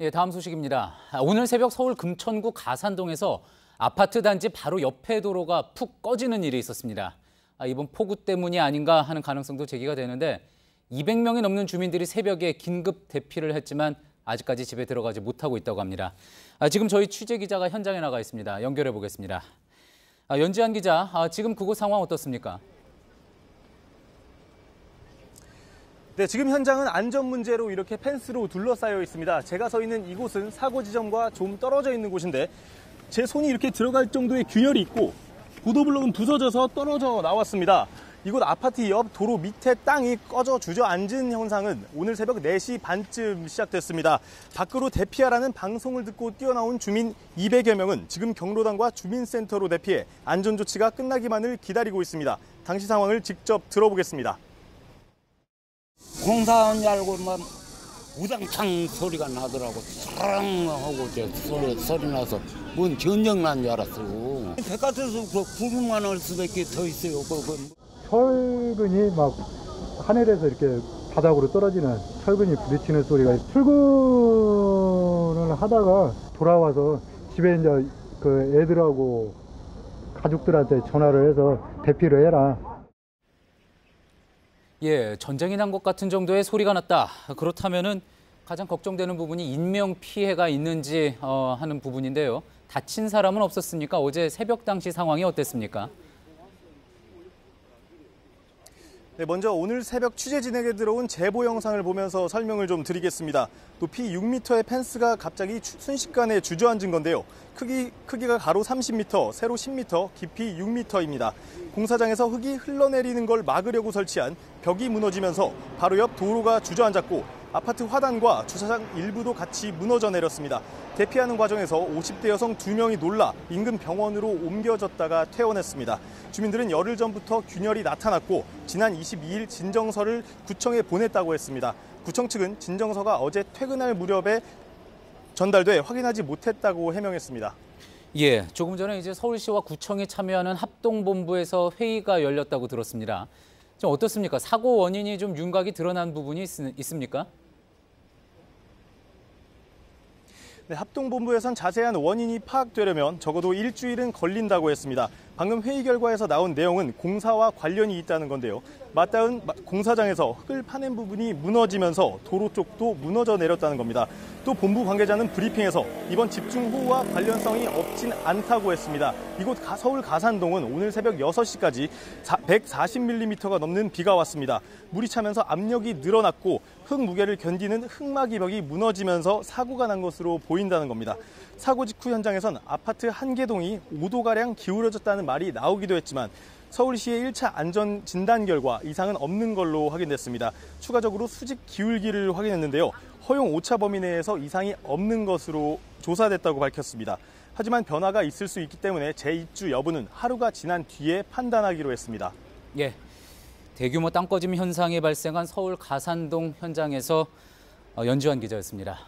예, 다음 소식입니다. 오늘 새벽 서울 금천구 가산동에서 아파트 단지 바로 옆에 도로가 푹 꺼지는 일이 있었습니다. 이번 폭우 때문이 아닌가 하는 가능성도 제기가 되는데 200명이 넘는 주민들이 새벽에 긴급 대피를 했지만 아직까지 집에 들어가지 못하고 있다고 합니다. 지금 저희 취재 기자가 현장에 나가 있습니다. 연결해 보겠습니다. 연지한 기자, 지금 그곳 상황 어떻습니까? 네, 지금 현장은 안전 문제로 이렇게 펜스로 둘러싸여 있습니다. 제가 서 있는 이곳은 사고 지점과 좀 떨어져 있는 곳인데 제 손이 이렇게 들어갈 정도의 균열이 있고 보도블록은 부서져서 떨어져 나왔습니다. 이곳 아파트 옆 도로 밑에 땅이 꺼져 주저앉은 현상은 오늘 새벽 4시 반쯤 시작됐습니다. 밖으로 대피하라는 방송을 듣고 뛰어나온 주민 200여 명은 지금 경로당과 주민센터로 대피해 안전조치가 끝나기만을 기다리고 있습니다. 당시 상황을 직접 들어보겠습니다. 공사한 줄 알고 막 우당창 소리가 나더라고. 사랑 하고 소리 나서 뭔 전쟁 난 줄 알았어요. 바깥에서 그 구경만 할 수밖에 더 있어요. 철근이 막 하늘에서 이렇게 바닥으로 떨어지는 철근이 부딪히는 소리가. 출근을 하다가 돌아와서 집에 이제 그 애들하고 가족들한테 전화를 해서 대피를 해라. 예, 전쟁이 난 것 같은 정도의 소리가 났다. 그렇다면은 가장 걱정되는 부분이 인명 피해가 있는지 하는 부분인데요. 다친 사람은 없었습니까? 어제 새벽 당시 상황이 어땠습니까? 네, 먼저 오늘 새벽 취재 진행에 들어온 제보 영상을 보면서 설명을 좀 드리겠습니다. 높이 6m의 펜스가 갑자기 순식간에 주저앉은 건데요. 크기가 가로 30m, 세로 10m, 깊이 6m입니다. 공사장에서 흙이 흘러내리는 걸 막으려고 설치한 벽이 무너지면서 바로 옆 도로가 주저앉았고 아파트 화단과 주차장 일부도 같이 무너져 내렸습니다. 대피하는 과정에서 50대 여성 2명이 놀라 인근 병원으로 옮겨졌다가 퇴원했습니다. 주민들은 열흘 전부터 균열이 나타났고 지난 22일 진정서를 구청에 보냈다고 했습니다. 구청 측은 진정서가 어제 퇴근할 무렵에 전달돼 확인하지 못했다고 해명했습니다. 예, 조금 전에 이제 서울시와 구청이 참여하는 합동본부에서 회의가 열렸다고 들었습니다. 좀 어떻습니까? 사고 원인이 좀 윤곽이 드러난 부분이 있습니까? 네, 합동본부에선 자세한 원인이 파악되려면 적어도 일주일은 걸린다고 했습니다. 방금 회의 결과에서 나온 내용은 공사와 관련이 있다는 건데요. 맞닿은 공사장에서 흙을 파낸 부분이 무너지면서 도로 쪽도 무너져 내렸다는 겁니다. 또 본부 관계자는 브리핑에서 이번 집중호우와 관련성이 없진 않다고 했습니다. 이곳 서울 가산동은 오늘 새벽 6시까지 140mm가 넘는 비가 왔습니다. 물이 차면서 압력이 늘어났고 흙 무게를 견디는 흙막이 벽이 무너지면서 사고가 난 것으로 보인다는 겁니다. 사고 직후 현장에선 아파트 한 개 동이 5도가량 기울어졌다는 말이 나오기도 했지만 서울시의 1차 안전 진단 결과 이상은 없는 걸로 확인됐습니다. 추가적으로 수직 기울기를 확인했는데요. 허용 오차 범위 내에서 이상이 없는 것으로 조사됐다고 밝혔습니다. 하지만 변화가 있을 수 있기 때문에 재입주 여부는 하루가 지난 뒤에 판단하기로 했습니다. 예, 대규모 땅 꺼짐 현상이 발생한 서울 가산동 현장에서 연지환 기자였습니다.